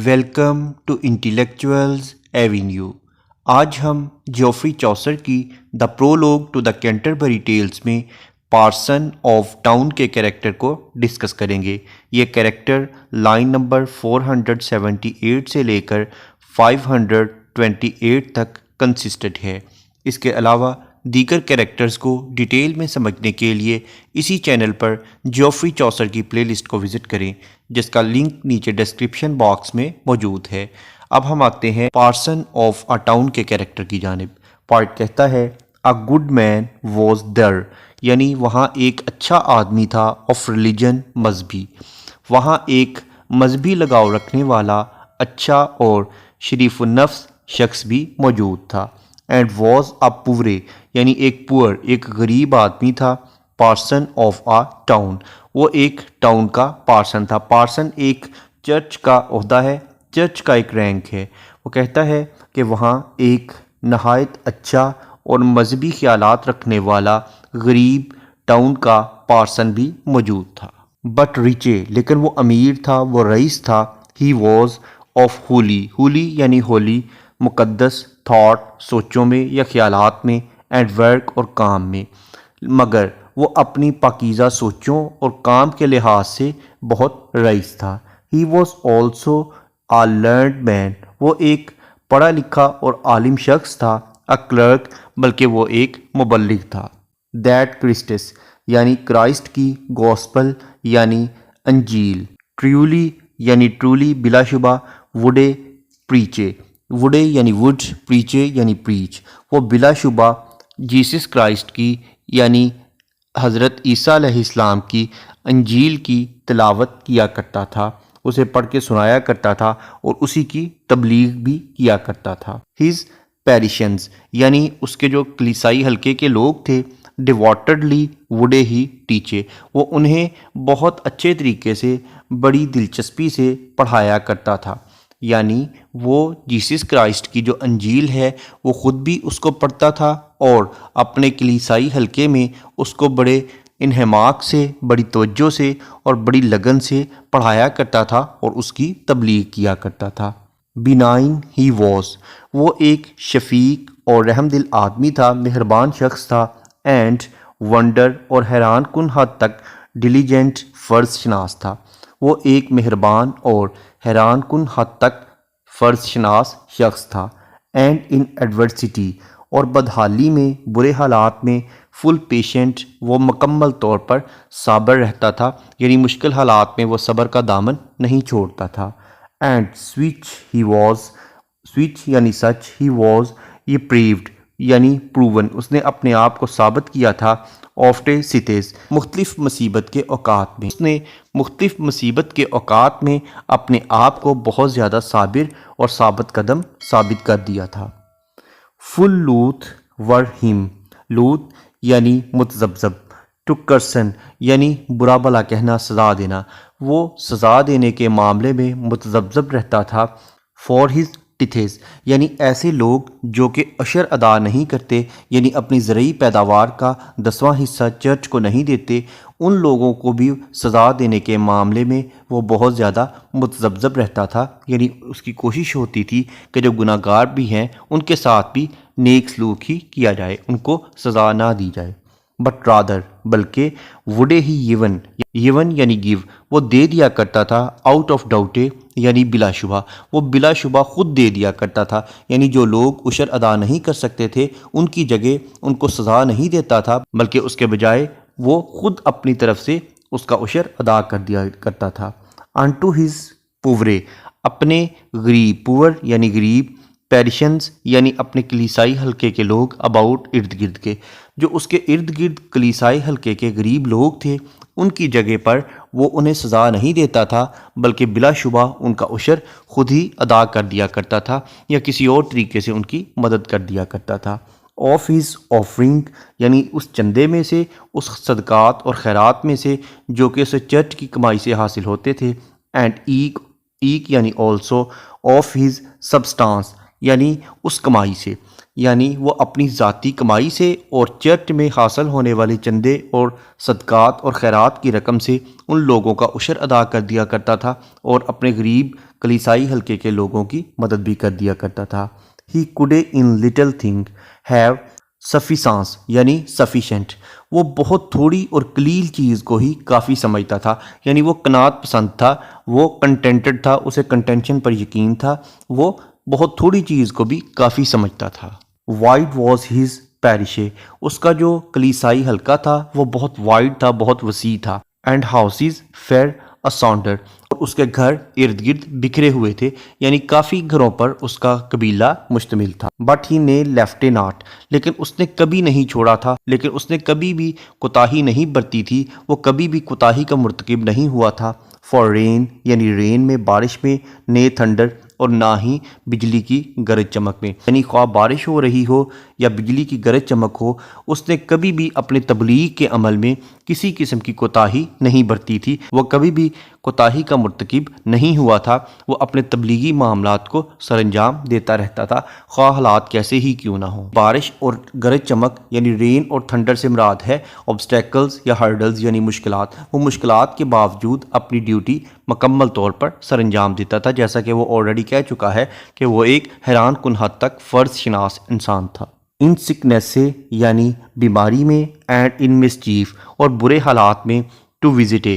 Welcome to intellectuals avenue. آج ہم Geoffrey Chaucer کی the prologue to the Canterbury Tales میں پارسن آف ٹاؤن کے کریکٹر کو ڈسکس کریں گے۔ یہ کریکٹر لائن نمبر 478 سے لے کر 528 تک کنسسٹنٹ ہے۔ اس کے علاوہ دیگر کریکٹرز کو ڈیٹیل میں سمجھنے کے لیے اسی چینل پر جیوفری چوسر کی پلے لسٹ کو وزٹ کریں، جس کا لنک نیچے ڈسکرپشن باکس میں موجود ہے۔ اب ہم آتے ہیں پارسن آف اے ٹاؤن کے کریکٹر کی جانب۔ پوائٹ کہتا ہے a good main was there, یعنی وہاں ایک اچھا آدمی تھا، آف ریلیجن مذہبی، وہاں ایک مذہبی لگاؤ رکھنے والا اچھا اور شریف النفس شخص بھی موجود تھا۔ اینڈ واز اے پورے، یعنی ایک پور، ایک غریب آدمی تھا۔ پارسن آف اے ٹاؤن، وہ ایک ٹاؤن کا پارسن تھا۔ پارسن ایک چرچ کا عہدہ ہے، چرچ کا ایک رینک ہے۔ وہ کہتا ہے کہ وہاں ایک نہایت اچھا اور مذہبی خیالات رکھنے والا غریب ٹاؤن کا پارسن بھی موجود تھا۔ بٹ ریچے، لیکن وہ امیر تھا، وہ رئیس تھا۔ He was of holy, holy یعنی ہولی، مقدس، تھاٹ سوچوں میں یا خیالات میں، اینڈ ورک اور کام میں، مگر وہ اپنی پاکیزہ سوچوں اور کام کے لحاظ سے بہت رئیس تھا۔ He was also a learned man, وہ ایک پڑھا لکھا اور عالم شخص تھا۔ اے کلرک، بلکہ وہ ایک مبلغ تھا۔ دیٹ کرسٹس، یعنی کرائسٹ کی، گوسپل یعنی انجیل، ٹریولی یعنی ٹرولی، بلا شبہ، وڈے پریچے، وڈے یعنی وڈ، پریچے یعنی پریچ، وہ بلا شبہ جیسس کرائسٹ کی یعنی حضرت عیسیٰ علیہ السلام کی انجیل کی تلاوت کیا کرتا تھا، اسے پڑھ کے سنایا کرتا تھا اور اسی کی تبلیغ بھی کیا کرتا تھا۔ ہز پیریشنز، یعنی اس کے جو کلیسائی حلقے کے لوگ تھے، ڈیووٹڈلی وڈے ہی ٹیچے، وہ انہیں بہت اچھے طریقے سے، بڑی دلچسپی سے پڑھایا کرتا تھا۔ یعنی وہ جیسس کرائسٹ کی جو انجیل ہے وہ خود بھی اس کو پڑھتا تھا اور اپنے کلیسائی حلقے میں اس کو بڑے انہماک سے، بڑی توجہ سے اور بڑی لگن سے پڑھایا کرتا تھا اور اس کی تبلیغ کیا کرتا تھا۔ بینائن ہی واز، وہ ایک شفیق اور رحم دل آدمی تھا، مہربان شخص تھا۔ اینڈ ونڈر، اور حیران کن حد تک ڈیلیجنٹ، فرض شناس تھا۔ وہ ایک مہربان اور حیران کن حد تک فرض شناس شخص تھا۔ اینڈ ان ایڈورسٹی، اور بدحالی میں، برے حالات میں، فل پیشنٹ، وہ مکمل طور پر صابر رہتا تھا، یعنی مشکل حالات میں وہ صبر کا دامن نہیں چھوڑتا تھا۔ اینڈ سوچ ہی واز، سوچ یعنی سچ، ہی واز یہ پریوڈ یعنی پروون، اس نے اپنے آپ کو ثابت کیا تھا۔ آفٹے سیتیز، مختلف مصیبت کے اوقات میں، اس نے مختلف مصیبت کے اوقات میں اپنے آپ کو بہت زیادہ صابر اور ثابت قدم ثابت کر دیا تھا۔ فل لوتھ ور ہم، لوتھ یعنی متذبذب، ٹو کرسن یعنی برا بھلا کہنا، سزا دینا، وہ سزا دینے کے معاملے میں متذبذب رہتا تھا۔ فار ہز ٹیتھز، یعنی ایسے لوگ جو کہ عشر ادا نہیں کرتے، یعنی اپنی زرعی پیداوار کا 10واں حصہ چرچ کو نہیں دیتے، ان لوگوں کو بھی سزا دینے کے معاملے میں وہ بہت زیادہ متذبذب رہتا تھا، یعنی اس کی کوشش ہوتی تھی کہ جو گناہ گار بھی ہیں ان کے ساتھ بھی نیک سلوک ہی کیا جائے، ان کو سزا نہ دی جائے۔ بٹ رادر، بلکہ وڈے ہی یون، یون یعنی گیو، وہ دے دیا کرتا تھا۔ آؤٹ آف ڈاؤٹے یعنی بلا شبہ، وہ بلا شبہ خود دے دیا کرتا تھا، یعنی جو لوگ عشر ادا نہیں کر سکتے تھے ان کی جگہ ان کو سزا نہیں دیتا تھا، بلکہ اس کے بجائے وہ خود اپنی طرف سے اس کا عشر ادا کر دیا کرتا تھا۔ انٹو ہز پورے، اپنے غریب، پور یعنی غریب، پیریشنز یعنی اپنے کلیسائی حلقے کے لوگ، اباؤٹ ارد گرد کے، جو اس کے ارد گرد کلیسائی حلقے کے غریب لوگ تھے، ان کی جگہ پر وہ انہیں سزا نہیں دیتا تھا، بلکہ بلا شبہ ان کا عشر خود ہی ادا کر دیا کرتا تھا یا کسی اور طریقے سے ان کی مدد کر دیا کرتا تھا۔ آف ہز آفرنگ، یعنی اس چندے میں سے، اس صدقات اور خیرات میں سے جو کہ اسے چرچ کی کمائی سے حاصل ہوتے تھے۔ اینڈ ایک یعنی آلسو، آف ہز سبسٹانس یعنی اس کمائی سے، یعنی وہ اپنی ذاتی کمائی سے اور چرچ میں حاصل ہونے والے چندے اور صدقات اور خیرات کی رقم سے ان لوگوں کا عشر ادا کر دیا کرتا تھا اور اپنے غریب کلیسائی حلقے کے لوگوں کی مدد بھی کر دیا کرتا تھا۔ ہی could in little thing have sufficiency یعنی sufficient، وہ بہت تھوڑی اور قلیل چیز کو ہی کافی سمجھتا تھا، یعنی وہ قناعت پسند تھا، وہ کنٹینٹڈ تھا، اسے کنٹینشن پر یقین تھا، وہ بہت تھوڑی چیز کو بھی کافی سمجھتا تھا۔ wide was his parish، اس کا جو کلیسائی حلقہ تھا وہ بہت وائڈ تھا، بہت وسیع تھا۔ اینڈ houses were asunder، اور اس کے گھر ارد گرد بکھرے ہوئے تھے، یعنی کافی گھروں پر اس کا قبیلہ مشتمل تھا۔ بٹ ہی نے لیفٹ ناٹ، لیکن اس نے کبھی نہیں چھوڑا تھا، لیکن اس نے کبھی بھی کوتاہی نہیں برتی تھی، وہ کبھی بھی کوتاہی کا مرتکب نہیں ہوا تھا۔ فار رین یعنی رین میں، بارش میں، نے تھنڈر اور نہ ہی بجلی کی گرج چمک میں، یعنی خواہ بارش ہو رہی ہو یا بجلی کی گرج چمک ہو، اس نے کبھی بھی اپنے تبلیغ کے عمل میں کسی قسم کی کوتاہی نہیں برتی تھی، وہ کبھی بھی کوتاہی کا مرتکب نہیں ہوا تھا، وہ اپنے تبلیغی معاملات کو سر انجام دیتا رہتا تھا، خواہ حالات کیسے ہی کیوں نہ ہوں۔ بارش اور گرج چمک یعنی رین اور تھنڈر سے مراد ہے obstacles یا hurdles یعنی مشکلات، وہ مشکلات کے باوجود اپنی ڈیوٹی مکمل طور پر سر انجام دیتا تھا، جیسا کہ وہ آلریڈی کہہ چکا ہے کہ وہ ایک حیران کن حد تک فرض شناس انسان تھا۔ ان سکنیس سے یعنی بیماری میں، اینڈ ان مسچیف اور برے حالات میں، ٹو وزٹ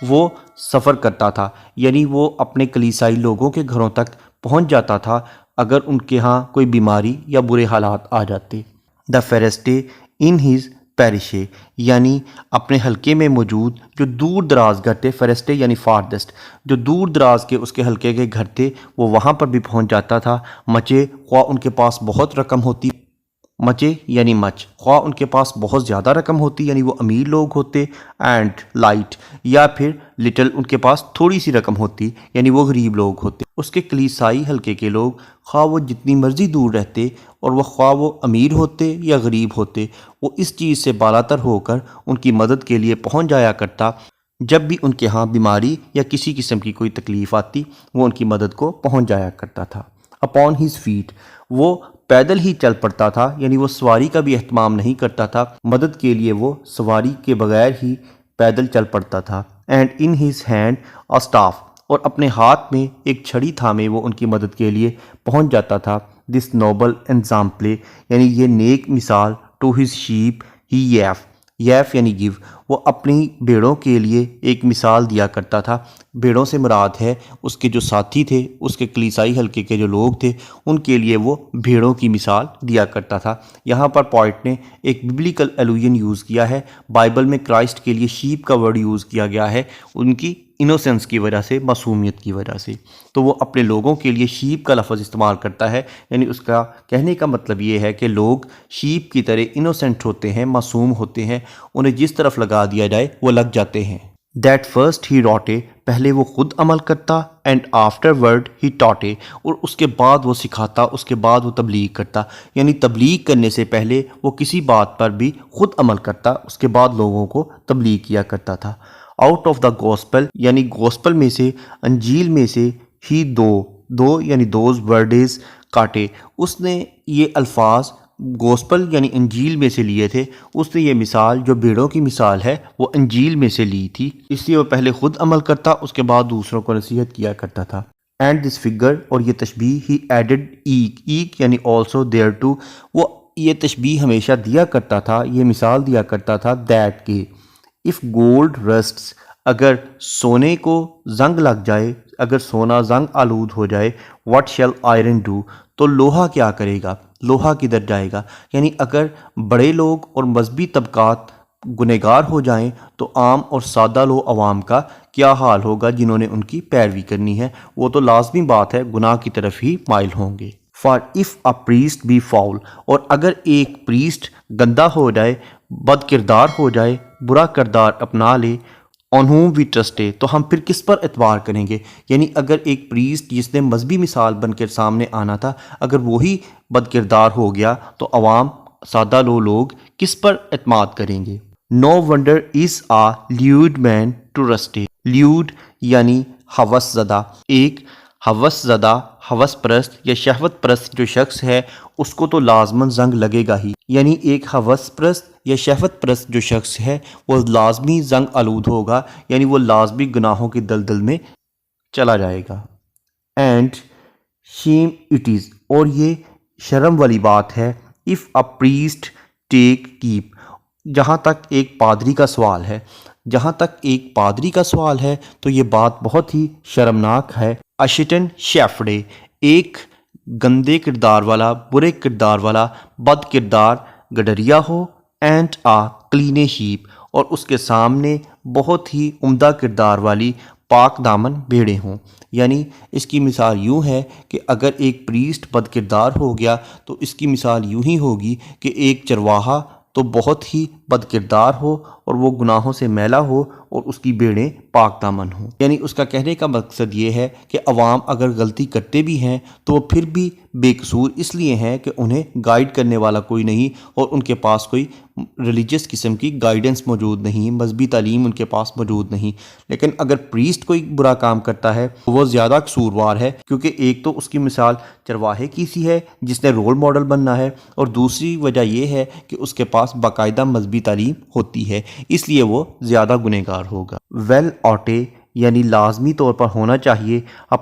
وہ سفر کرتا تھا، یعنی وہ اپنے کلیسائی لوگوں کے گھروں تک پہنچ جاتا تھا اگر ان کے ہاں کوئی بیماری یا برے حالات آ جاتے۔ دا فیرسٹے ان ہیز پیرش یعنی اپنے حلقے میں موجود جو دور دراز گھر تھے، فیرسٹے یعنی فاردسٹ، جو دور دراز کے اس کے حلقے کے گھر تھے وہ وہاں پر بھی پہنچ جاتا تھا۔ مچے خواہ ان کے پاس بہت رقم ہوتی، مچے یعنی مچ، خواہ ان کے پاس بہت زیادہ رقم ہوتی یعنی وہ امیر لوگ ہوتے، اینڈ لائٹ یا پھر لٹل ان کے پاس تھوڑی سی رقم ہوتی یعنی وہ غریب لوگ ہوتے۔ اس کے کلیسائی حلقے کے لوگ خواہ وہ جتنی مرضی دور رہتے اور وہ خواہ وہ امیر ہوتے یا غریب ہوتے، وہ اس چیز سے بالاتر ہو کر ان کی مدد کے لیے پہنچ جایا کرتا۔ جب بھی ان کے ہاں بیماری یا کسی قسم کی کوئی تکلیف آتی وہ ان کی مدد کو پہنچ جایا کرتا تھا۔ اپون ہیز فیٹ وہ پیدل ہی چل پڑتا تھا، یعنی وہ سواری کا بھی اہتمام نہیں کرتا تھا، مدد کے لیے وہ سواری کے بغیر ہی پیدل چل پڑتا تھا۔ And in his hand a staff اور اپنے ہاتھ میں ایک چھڑی تھامے وہ ان کی مدد کے لیے پہنچ جاتا تھا۔ دس نوبل ایگزامپل یعنی یہ نیک مثال، ٹو ہز شیپ ہی یف یعنی گیو وہ اپنی بھیڑوں کے لیے ایک مثال دیا کرتا تھا۔ بھیڑوں سے مراد ہے اس کے جو ساتھی تھے، اس کے کلیسائی حلقے کے جو لوگ تھے، ان کے لیے وہ بھیڑوں کی مثال دیا کرتا تھا۔ یہاں پر پوئٹ نے ایک ببلیکل ایلوژن یوز کیا ہے، بائبل میں کرائسٹ کے لیے شیپ کا ورڈ یوز کیا گیا ہے ان کی انوسنس کی وجہ سے، معصومیت کی وجہ سے، تو وہ اپنے لوگوں کے لیے شیپ کا لفظ استعمال کرتا ہے، یعنی اس کا کہنے کا مطلب یہ ہے کہ لوگ شیپ کی طرح انوسنٹ ہوتے ہیں، معصوم ہوتے ہیں، انہیں جس طرف لگا دیا جائے وہ لگ جاتے ہیں۔ دیٹ فرسٹ ہی راٹے پہلے وہ خود عمل کرتا، اینڈ آفٹر ورڈ ہی ٹاٹے اور اس کے بعد وہ سکھاتا، اس کے بعد وہ تبلیغ کرتا، یعنی تبلیغ کرنے سے پہلے وہ کسی بات پر بھی خود عمل کرتا، اس کے بعد لوگوں کو تبلیغ کیا کرتا تھا۔ آؤٹ آف دا گوسپل یعنی گوسپل میں سے، انجیل میں سے، ہی دو یعنی دوز ورڈز کاٹے اس نے یہ الفاظ گوسپل یعنی انجیل میں سے لیے تھے، اس نے یہ مثال جو بھیڑوں کی مثال ہے وہ انجیل میں سے لی تھی، اس لیے وہ پہلے خود عمل کرتا، اس کے بعد دوسروں کو نصیحت کیا کرتا تھا۔ اینڈ دس فگر اور یہ تشبیہ ہی ایڈڈ ایک یعنی آلسو دیئر ٹو وہ یہ تشبیہ ہمیشہ دیا کرتا تھا، یہ مثال دیا کرتا تھا دیٹ کہ اف گولڈ رسٹس اگر سونے کو زنگ لگ جائے، اگر سونا زنگ آلود ہو جائے، واٹ شیل آئرن ڈو تو لوہا کیا کرے گا، لوہا کدھر جائے گا، یعنی اگر بڑے لوگ اور مذہبی طبقات گنہگار ہو جائیں تو عام اور سادہ لو عوام کا کیا حال ہوگا جنہوں نے ان کی پیروی کرنی ہے، وہ تو لازمی بات ہے گناہ کی طرف ہی مائل ہوں گے۔ For if a priest be foul اور اگر ایک پریسٹ گندا ہو جائے، بد کردار ہو جائے، برا کردار اپنا لے، آن ہوم وی ٹرسٹے تو ہم پھر کس پر اعتبار کریں گے، یعنی اگر ایک پریسٹ جس نے مذہبی مثال بن کر سامنے آنا تھا اگر وہی بد کردار ہو گیا تو عوام سادہ لوگ کس پر اعتماد کریں گے۔ No wonder is a lewd man to rust lewd یعنی ہوس زدہ، ایک ہوس زدہ ہوس پرست یا شہوت پرست جو شخص ہے اس کو تو لازماً زنگ لگے گا ہی، یعنی ایک ہوس پرست یا شہوت پرست جو شخص ہے وہ لازمی زنگ آلود ہوگا، یعنی وہ لازمی گناہوں کی دلدل میں چلا جائے گا۔ اینڈ شیم اٹ از، اور یہ شرم والی بات ہے. Of a priest take keep, جہاں تک ایک پادری کا سوال ہے، تو یہ بات بہت ہی شرمناک ہے. اشٹن شیفڈے، ایک گندے کردار والا، برے کردار والا، بد کردار گڈریا ہو. اینڈ آ کلین شیپ، اور اس کے سامنے بہت ہی عمدہ کردار والی پاک دامن بھیڑیں ہوں. یعنی اس کی مثال یوں ہے کہ اگر ایک پریسٹ بد کردار ہو گیا تو اس کی مثال یوں ہی ہوگی کہ ایک چرواہا تو بہت ہی بد کردار ہو اور وہ گناہوں سے میلا ہو اور اس کی بھیڑیں پاک دامن ہوں. یعنی اس کا کہنے کا مقصد یہ ہے کہ عوام اگر غلطی کرتے بھی ہیں تو وہ پھر بھی بے قصور اس لیے ہیں کہ انہیں گائیڈ کرنے والا کوئی نہیں اور ان کے پاس کوئی ریلیجس قسم کی گائیڈنس موجود نہیں، مذہبی تعلیم ان کے پاس موجود نہیں. لیکن اگر پریسٹ کوئی برا کام کرتا ہے تو وہ زیادہ قصوروار ہے، کیونکہ ایک تو اس کی مثال چرواہے کی سی ہے جس نے رول ماڈل بننا ہے، اور دوسری وجہ یہ ہے کہ اس کے پاس باقاعدہ مذہبی تعلیم ہوتی ہے، اس لیے وہ زیادہ گنہگار ہوگا. ویل آٹے، یعنی لازمی طور پر ہونا چاہیے.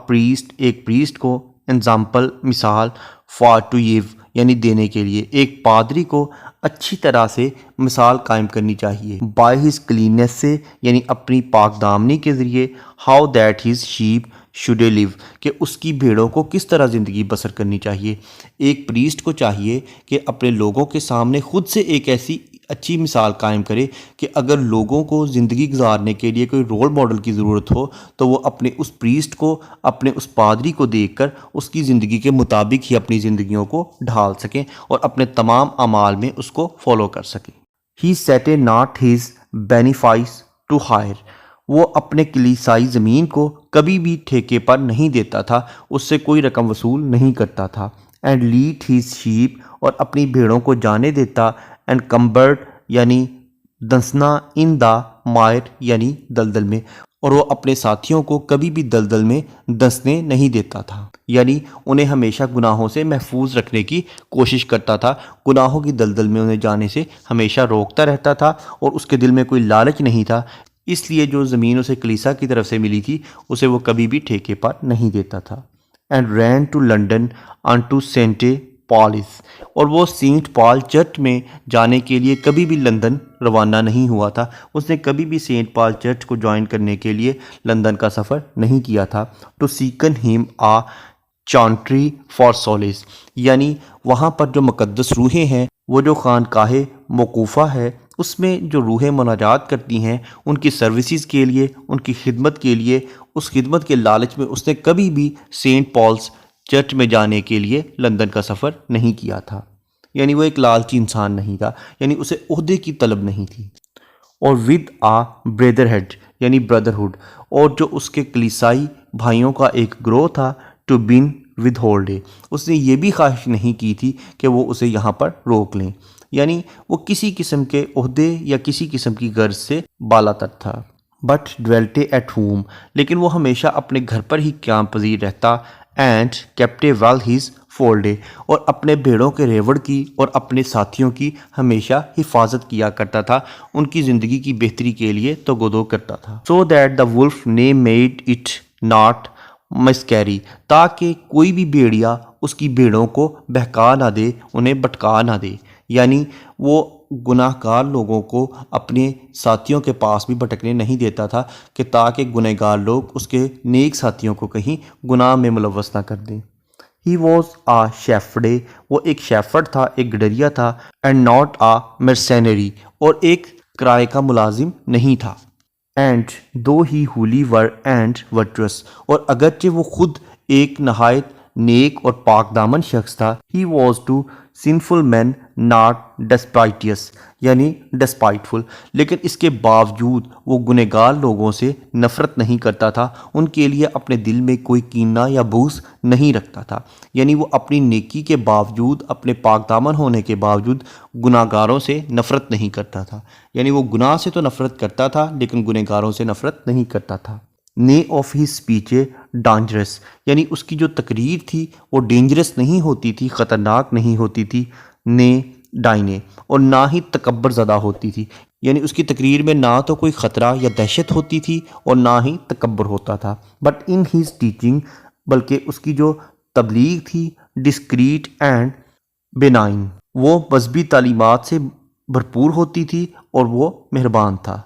پریسٹ، ایک پریسٹ کو انزامپل، مثال، فار ٹو گیو، یعنی دینے کے لیے. ایک پادری کو اچھی طرح سے مثال قائم کرنی چاہیے. بائی ہز کلیننس سے، یعنی اپنی پاک دامنی کے ذریعے. How that his sheep should live, کہ اس کی بھیڑوں کو کس طرح زندگی بسر کرنی چاہیے. ایک پریسٹ کو چاہیے کہ اپنے لوگوں کے سامنے خود سے ایک ایسی اچھی مثال قائم کرے کہ اگر لوگوں کو زندگی گزارنے کے لیے کوئی رول ماڈل کی ضرورت ہو تو وہ اپنے اس پریسٹ کو، اپنے اس پادری کو دیکھ کر اس کی زندگی کے مطابق ہی اپنی زندگیوں کو ڈھال سکیں اور اپنے تمام اعمال میں اس کو فالو کر سکیں. He set a not his benefice to hire, وہ اپنے کلیسائی زمین کو کبھی بھی ٹھیکے پر نہیں دیتا تھا، اس سے کوئی رقم وصول نہیں کرتا تھا. اینڈ لیڈ ہز شیپ، اور اپنی بھیڑوں کو جانے دیتا. اینڈ کمبرڈ، یعنی دنسنا. ان دا مائر، یعنی دلدل میں، اور وہ اپنے ساتھیوں کو کبھی بھی دلدل میں دنسنے نہیں دیتا تھا، یعنی انہیں ہمیشہ گناہوں سے محفوظ رکھنے کی کوشش کرتا تھا. گناہوں کی دلدل میں انہیں جانے سے ہمیشہ روکتا رہتا تھا اور اس کے دل میں کوئی لالچ نہیں تھا، اس لیے جو زمین اسے کلیسا کی طرف سے ملی تھی اسے وہ کبھی بھی ٹھیکے پر نہیں دیتا تھا. And ran to London on to Saint Paul's, اور وہ سینٹ پال چرچ میں جانے کے لیے کبھی بھی لندن روانہ نہیں ہوا تھا. اس نے کبھی بھی سینٹ پال چرچ کو جوائن کرنے کے لیے لندن کا سفر نہیں کیا تھا. To seeken him a chantry for souls, یعنی وہاں پر جو مقدس روحیں ہیں، وہ جو خانقاہ موقوفہ ہے اس میں جو روحیں مناجات کرتی ہیں، ان کی سروسز کے لیے، ان کی خدمت کے لیے، اس خدمت کے لالچ میں اس نے کبھی بھی سینٹ پالس چرچ میں جانے کے لیے لندن کا سفر نہیں کیا تھا. یعنی وہ ایک لالچی انسان نہیں تھا، یعنی اسے عہدے کی طلب نہیں تھی. اور ود آ بریدرہڈ، یعنی بردرہڈ، اور جو اس کے کلیسائی بھائیوں کا ایک گروہ تھا. ٹو بین ود ہولڈے، اس نے یہ بھی خواہش نہیں کی تھی کہ وہ اسے یہاں پر روک لیں، یعنی وہ کسی قسم کے عہدے یا کسی قسم کی غرض سے بالا تر تھا. بٹ ڈویلٹے ایٹ ہوم، لیکن وہ ہمیشہ اپنے گھر پر ہی قیام پذیر رہتا. اینڈ کیپٹے ویل ہیز فولڈے، اور اپنے بھیڑوں کے ریوڑ کی اور اپنے ساتھیوں کی ہمیشہ حفاظت کیا کرتا تھا، ان کی زندگی کی بہتری کے لیے توغدو کرتا تھا. سو دیٹ دا ولف نے میڈ اٹ ناٹ مسکیری، تاکہ کوئی بھی بھیڑیا اس کی بھیڑوں کو بہکا نہ دے، انہیں بھٹکا نہ دے. یعنی وہ گناہ گار لوگوں کو اپنے ساتھیوں کے پاس بھی بھٹکنے نہیں دیتا تھا کہ تاکہ گنہ گار لوگ اس کے نیک ساتھیوں کو کہیں گناہ میں ملوث نہ کر دیں. ہی واز آ شیفڈے، وہ ایک شیفرڈ تھا، ایک گڈریا تھا. اینڈ ناٹ آ مرسینری، اور ایک کرائے کا ملازم نہیں تھا. اینڈ دو ہی ہولی ور اینڈ ورچوس، اور اگرچہ وہ خود ایک نہایت نیک اور پاک دامن شخص تھا. He was to sinful man not despitous, یعنی ڈسپائٹفل، لیکن اس کے باوجود وہ گنہگار لوگوں سے نفرت نہیں کرتا تھا، ان کے لیے اپنے دل میں کوئی کینہ یا بغض نہیں رکھتا تھا. یعنی وہ اپنی نیکی کے باوجود، اپنے پاک دامن ہونے کے باوجود گناہ گاروں سے نفرت نہیں کرتا تھا. یعنی وہ گناہ سے تو نفرت کرتا تھا لیکن گنہ گاروں سے نفرت نہیں کرتا تھا. نے آف ہی اسپیچ ڈانجرس، یعنی اس کی جو تقریر تھی وہ ڈینجرس نہیں ہوتی تھی، خطرناک نہیں ہوتی تھی. نے ڈائنے، اور نہ ہی تکبر زدہ ہوتی تھی. یعنی اس کی تقریر میں نہ تو کوئی خطرہ یا دہشت ہوتی تھی اور نہ ہی تکبر ہوتا تھا. بٹ ان ہیز ٹیچنگ بلکہ اس کی جو تبلیغ تھی ڈسکریٹ اینڈ بینائن، وہ مذہبی تعلیمات سے بھرپور ہوتی تھی اور وہ مہربان تھا،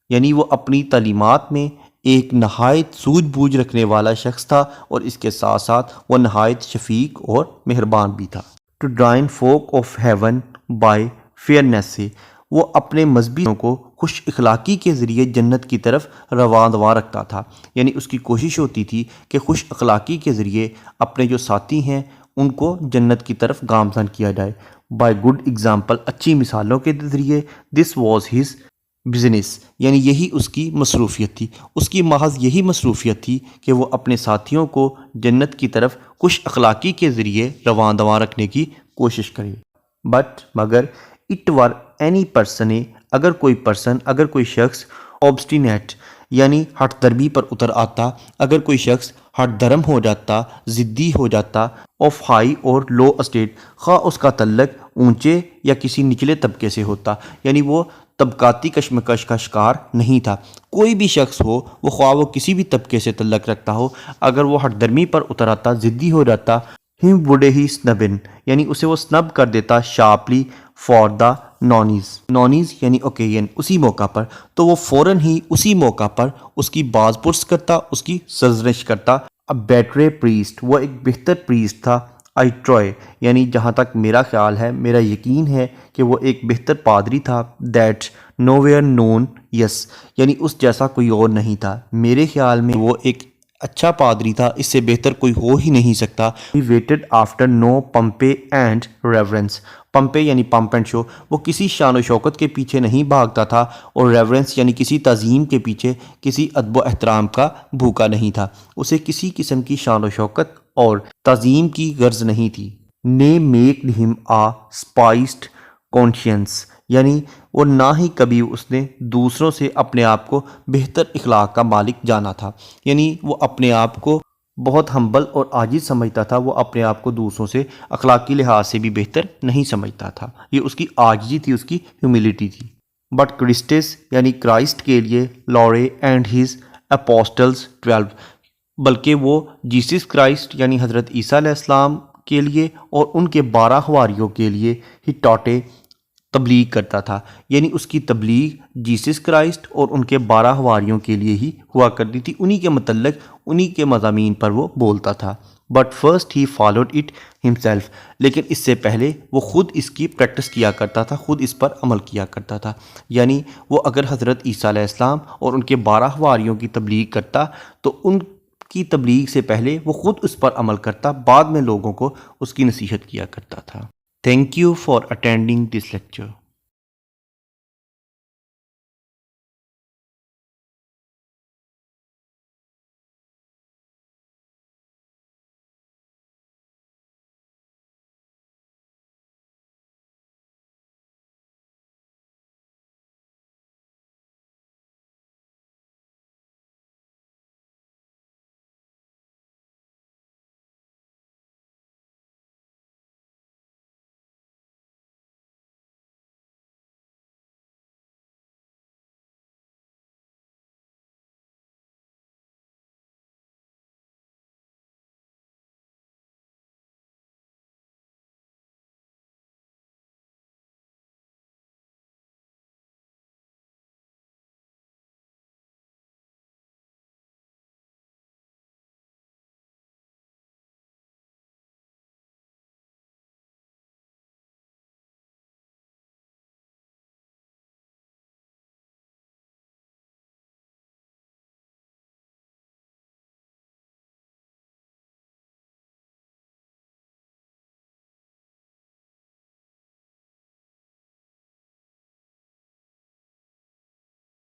یعنی وہ اپنی تعلیمات میں ایک نہایت سوجھ بوجھ رکھنے والا شخص تھا اور اس کے ساتھ ساتھ وہ نہایت شفیق اور مہربان بھی تھا۔ To drawing folk of heaven by fairness سے وہ اپنے مذہبی کو خوش اخلاقی کے ذریعے جنت کی طرف رواں رکھتا تھا، یعنی اس کی کوشش ہوتی تھی کہ خوش اخلاقی کے ذریعے اپنے جو ساتھی ہیں ان کو جنت کی طرف گامزن کیا جائے۔ بائی گڈ ایگزامپل، اچھی مثالوں کے ذریعے۔ دس واز ہز بزنس، یعنی یہی اس کی مصروفیت تھی، اس کی محض یہی مصروفیت تھی کہ وہ اپنے ساتھیوں کو جنت کی طرف خوش اخلاقی کے ذریعے رواں رکھنے کی کوشش کرے۔ مگر اٹ ور اینی پرسن، اگر کوئی شخص اوبسٹینیٹ یعنی ہٹ درمی پر اتر آتا، اگر کوئی شخص ہٹ درم ہو جاتا، ضدی ہو جاتا، آف ہائی اور لو اسٹیٹ، خواہ اس کا تعلق اونچے یا کسی نچلے طبقے سے ہوتا، یعنی وہ طبقاتی کشمکش کا شکار نہیں تھا۔ کوئی بھی شخص ہو، وہ خواہ وہ کسی بھی طبقے سے تعلق رکھتا ہو، اگر وہ ہٹ درمی پر اتر آتا، ضدی ہو جاتا، ہم وڈ ہی سنبن، یعنی اسے وہ سنب کر دیتا، شارپلی فار دا نونیز یعنی اوکیزن، اسی موقع پر، تو وہ فوراً ہی اسی موقع پر اس کی باز پرس کرتا، اس کی سرزنش کرتا۔ ا بیٹر پریسٹ، وہ ایک بہتر پریسٹ تھا۔ آئی ٹرائی، یعنی جہاں تک میرا خیال ہے، میرا یقین ہے کہ وہ ایک بہتر پادری تھا۔ دیٹ نو ویئر نون، یس، یعنی اس جیسا کوئی اور نہیں تھا۔ میرے خیال میں وہ ایک اچھا پادری تھا، اس سے بہتر کوئی ہو ہی نہیں سکتا۔ He waited after no pomp and reverence، پمپے یعنی پمپ اینڈ شو، وہ کسی شان و شوکت کے پیچھے نہیں بھاگتا تھا، اور ریورنس یعنی کسی تعظیم کے پیچھے، کسی ادب و احترام کا بھوکا نہیں تھا، اسے کسی قسم کی شان و شوکت اور تعظیم کی غرض نہیں تھی۔ نے میک ہم آ اسپائسڈ کانشینس، یعنی وہ نہ ہی کبھی اس نے دوسروں سے اپنے آپ کو بہتر اخلاق کا مالک جانا تھا، یعنی وہ اپنے آپ کو بہت ہمبل اور عاجز سمجھتا تھا، وہ اپنے آپ کو دوسروں سے اخلاقی لحاظ سے بھی بہتر نہیں سمجھتا تھا۔ یہ اس کی عاجزی تھی، اس کی ہیوملٹی تھی۔ بٹ کرسٹس یعنی کرائسٹ کے لیے، لورے اینڈ ہز اپوسٹلز 12، بلکہ وہ جیسس کرائسٹ یعنی حضرت عیسیٰ علیہ السلام کے لیے اور ان کے 12 حواریوں کے لیے ہی ٹاٹے تبلیغ کرتا تھا، یعنی اس کی تبلیغ جیسس کرائسٹ اور ان کے 12 حواریوں کے لیے ہی ہوا کرتی تھی، انہی کے متعلق، انہی کے مضامین پر وہ بولتا تھا۔ But first he followed it himself, لیکن اس سے پہلے وہ خود اس کی پریکٹس کیا کرتا تھا، خود اس پر عمل کیا کرتا تھا، یعنی وہ اگر حضرت عیسیٰ علیہ السلام اور ان کے 12 حواریوں کی تبلیغ کرتا تو ان کی تبلیغ سے پہلے وہ خود اس پر عمل کرتا، بعد میں لوگوں کو اس کی نصیحت کیا کرتا تھا۔ Thank you for attending this lecture.